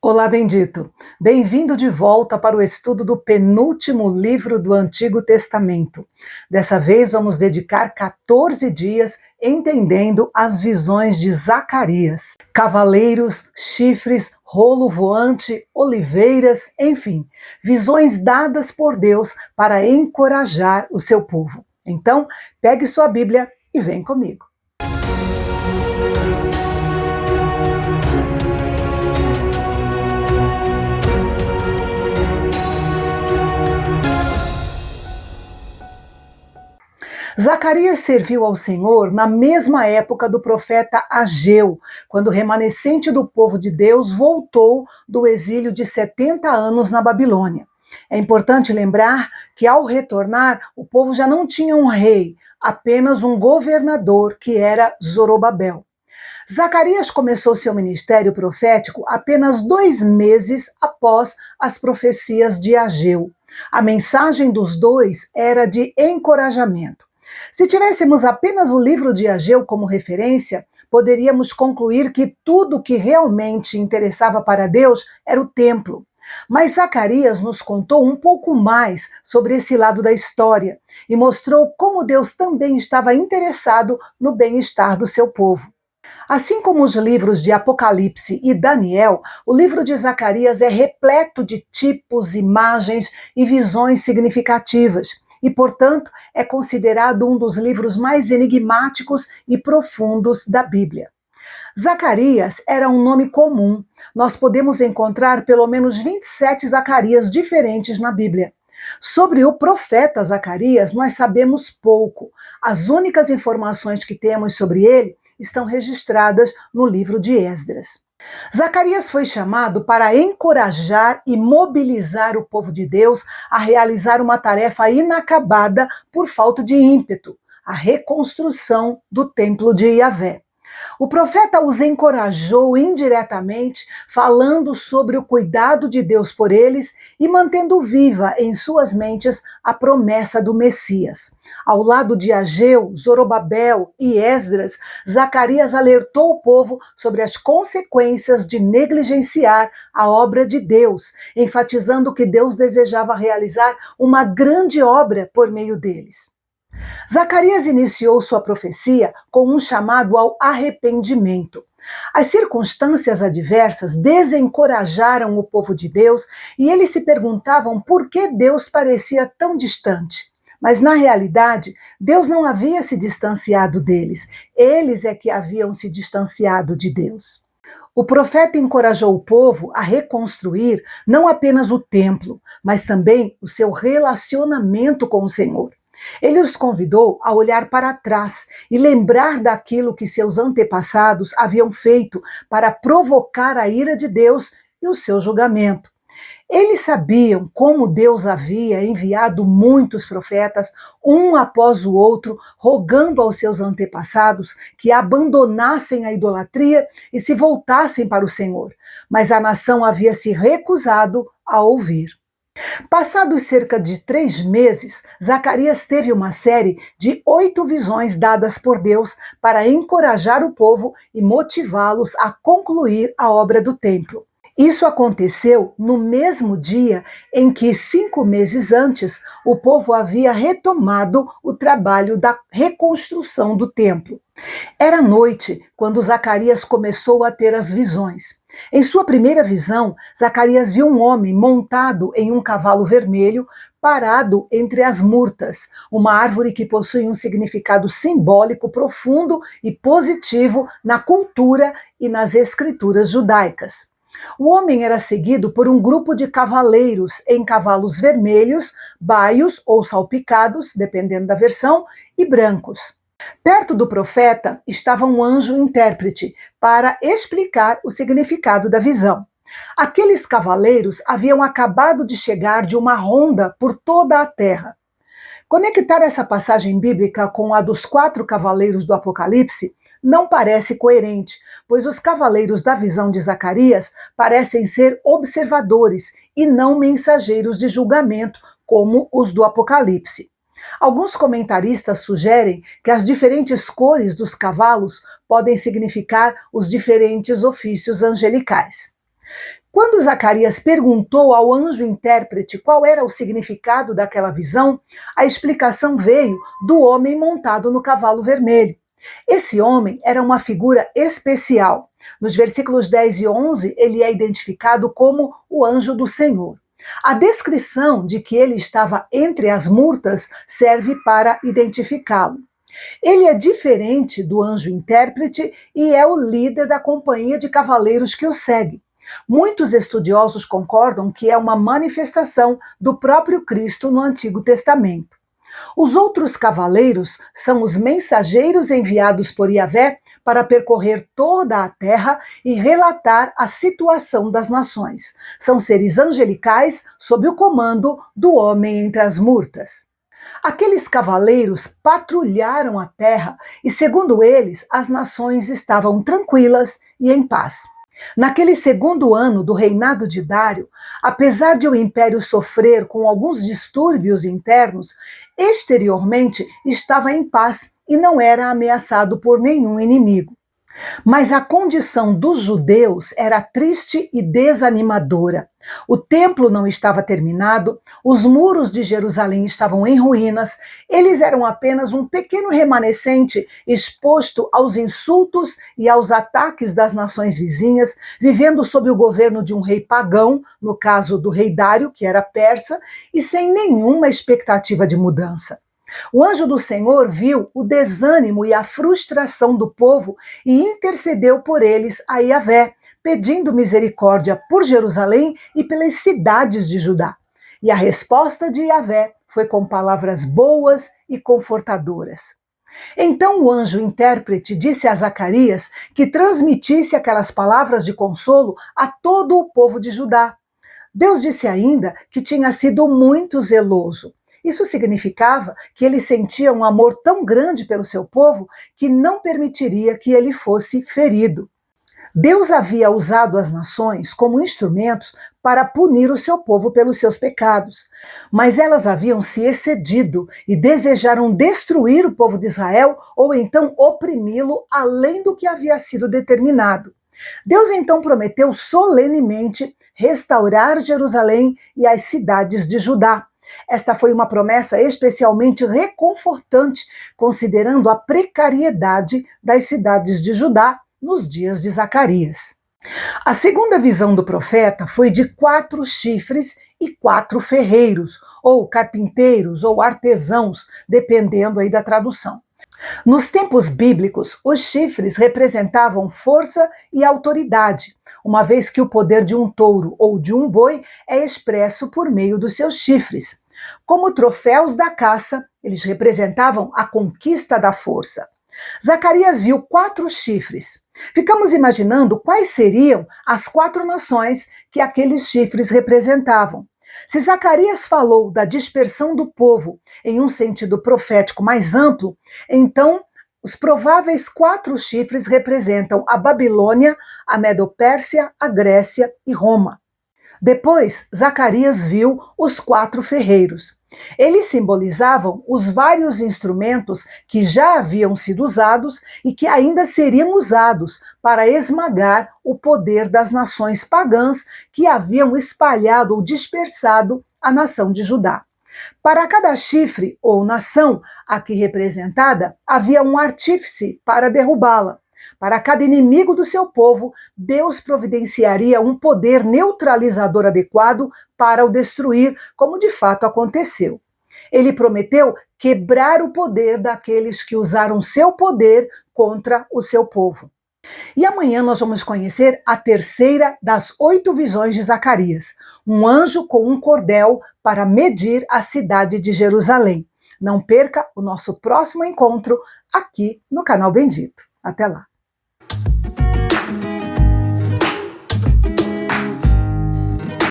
Olá, bendito! Bem-vindo de volta para o estudo do penúltimo livro do Antigo Testamento. Dessa vez vamos dedicar 14 dias entendendo as visões de Zacarias. Cavaleiros, chifres, rolo voante, oliveiras, enfim, visões dadas por Deus para encorajar o seu povo. Então, pegue sua Bíblia e vem comigo. Zacarias serviu ao Senhor na mesma época do profeta Ageu, quando o remanescente do povo de Deus voltou do exílio de 70 anos na Babilônia. É importante lembrar que, ao retornar, o povo já não tinha um rei, apenas um governador, que era Zorobabel. Zacarias começou seu ministério profético apenas 2 meses após as profecias de Ageu. A mensagem dos dois era de encorajamento. Se tivéssemos apenas o livro de Ageu como referência, poderíamos concluir que tudo que realmente interessava para Deus era o templo. Mas Zacarias nos contou um pouco mais sobre esse lado da história e mostrou como Deus também estava interessado no bem-estar do seu povo. Assim como os livros de Apocalipse e Daniel, o livro de Zacarias é repleto de tipos, imagens e visões significativas e, portanto, é considerado um dos livros mais enigmáticos e profundos da Bíblia. Zacarias era um nome comum. Nós podemos encontrar pelo menos 27 Zacarias diferentes na Bíblia. Sobre o profeta Zacarias, nós sabemos pouco. As únicas informações que temos sobre ele estão registradas no livro de Esdras. Zacarias foi chamado para encorajar e mobilizar o povo de Deus a realizar uma tarefa inacabada por falta de ímpeto, a reconstrução do templo de Yahvé. O profeta os encorajou indiretamente, falando sobre o cuidado de Deus por eles e mantendo viva em suas mentes a promessa do Messias. Ao lado de Ageu, Zorobabel e Esdras, Zacarias alertou o povo sobre as consequências de negligenciar a obra de Deus, enfatizando que Deus desejava realizar uma grande obra por meio deles. Zacarias iniciou sua profecia com um chamado ao arrependimento. As circunstâncias adversas desencorajaram o povo de Deus e eles se perguntavam por que Deus parecia tão distante. Mas, na realidade, Deus não havia se distanciado deles. Eles é que haviam se distanciado de Deus. O profeta encorajou o povo a reconstruir não apenas o templo, mas também o seu relacionamento com o Senhor. Ele os convidou a olhar para trás e lembrar daquilo que seus antepassados haviam feito para provocar a ira de Deus e o seu julgamento. Eles sabiam como Deus havia enviado muitos profetas, um após o outro, rogando aos seus antepassados que abandonassem a idolatria e se voltassem para o Senhor, mas a nação havia se recusado a ouvir. Passados cerca de 3 meses, Zacarias teve uma série de 8 visões dadas por Deus para encorajar o povo e motivá-los a concluir a obra do templo. Isso aconteceu no mesmo dia em que, 5 meses antes, o povo havia retomado o trabalho da reconstrução do templo. Era noite quando Zacarias começou a ter as visões. Em sua primeira visão, Zacarias viu um homem montado em um cavalo vermelho, parado entre as murtas, uma árvore que possui um significado simbólico profundo e positivo na cultura e nas escrituras judaicas. O homem era seguido por um grupo de cavaleiros em cavalos vermelhos, baios ou salpicados, dependendo da versão, e brancos. Perto do profeta estava um anjo intérprete para explicar o significado da visão. Aqueles cavaleiros haviam acabado de chegar de uma ronda por toda a terra. Conectar essa passagem bíblica com a dos 4 cavaleiros do Apocalipse não parece coerente, pois os cavaleiros da visão de Zacarias parecem ser observadores e não mensageiros de julgamento, como os do Apocalipse. Alguns comentaristas sugerem que as diferentes cores dos cavalos podem significar os diferentes ofícios angelicais. Quando Zacarias perguntou ao anjo intérprete qual era o significado daquela visão, a explicação veio do homem montado no cavalo vermelho. Esse homem era uma figura especial. Nos versículos 10 e 11, ele é identificado como o anjo do Senhor. A descrição de que ele estava entre as murtas serve para identificá-lo. Ele é diferente do anjo intérprete e é o líder da companhia de cavaleiros que o segue. Muitos estudiosos concordam que é uma manifestação do próprio Cristo no Antigo Testamento. Os outros cavaleiros são os mensageiros enviados por Yahvé para percorrer toda a terra e relatar a situação das nações. São seres angelicais sob o comando do homem entre as murtas. Aqueles cavaleiros patrulharam a terra e, segundo eles, as nações estavam tranquilas e em paz. Naquele segundo ano do reinado de Dário, apesar de o império sofrer com alguns distúrbios internos, exteriormente estava em paz e não era ameaçado por nenhum inimigo. Mas a condição dos judeus era triste e desanimadora. O templo não estava terminado, os muros de Jerusalém estavam em ruínas, eles eram apenas um pequeno remanescente exposto aos insultos e aos ataques das nações vizinhas, vivendo sob o governo de um rei pagão, no caso do rei Dário, que era persa, e sem nenhuma expectativa de mudança. O anjo do Senhor viu o desânimo e a frustração do povo e intercedeu por eles a Yahvé, pedindo misericórdia por Jerusalém e pelas cidades de Judá. E a resposta de Yahvé foi com palavras boas e confortadoras. Então o anjo intérprete disse a Zacarias que transmitisse aquelas palavras de consolo a todo o povo de Judá. Deus disse ainda que tinha sido muito zeloso. Isso significava que ele sentia um amor tão grande pelo seu povo que não permitiria que ele fosse ferido. Deus havia usado as nações como instrumentos para punir o seu povo pelos seus pecados, mas elas haviam se excedido e desejaram destruir o povo de Israel ou então oprimi-lo além do que havia sido determinado. Deus então prometeu solenemente restaurar Jerusalém e as cidades de Judá. Esta foi uma promessa especialmente reconfortante, considerando a precariedade das cidades de Judá nos dias de Zacarias. A segunda visão do profeta foi de 4 chifres e 4 ferreiros, ou carpinteiros, ou artesãos, dependendo aí da tradução. Nos tempos bíblicos, os chifres representavam força e autoridade, uma vez que o poder de um touro ou de um boi é expresso por meio dos seus chifres. Como troféus da caça, eles representavam a conquista da força. Zacarias viu 4 chifres. Ficamos imaginando quais seriam as 4 nações que aqueles chifres representavam. Se Zacarias falou da dispersão do povo em um sentido profético mais amplo, então os prováveis 4 chifres representam a Babilônia, a Medo-Pérsia, a Grécia e Roma. Depois, Zacarias viu os 4 ferreiros. Eles simbolizavam os vários instrumentos que já haviam sido usados e que ainda seriam usados para esmagar o poder das nações pagãs que haviam espalhado ou dispersado a nação de Judá. Para cada chifre ou nação aqui representada, havia um artífice para derrubá-la. Para cada inimigo do seu povo, Deus providenciaria um poder neutralizador adequado para o destruir, como de fato aconteceu. Ele prometeu quebrar o poder daqueles que usaram seu poder contra o seu povo. E amanhã nós vamos conhecer a terceira das 8 visões de Zacarias, um anjo com um cordel para medir a cidade de Jerusalém. Não perca o nosso próximo encontro aqui no canal Bendito. Até lá!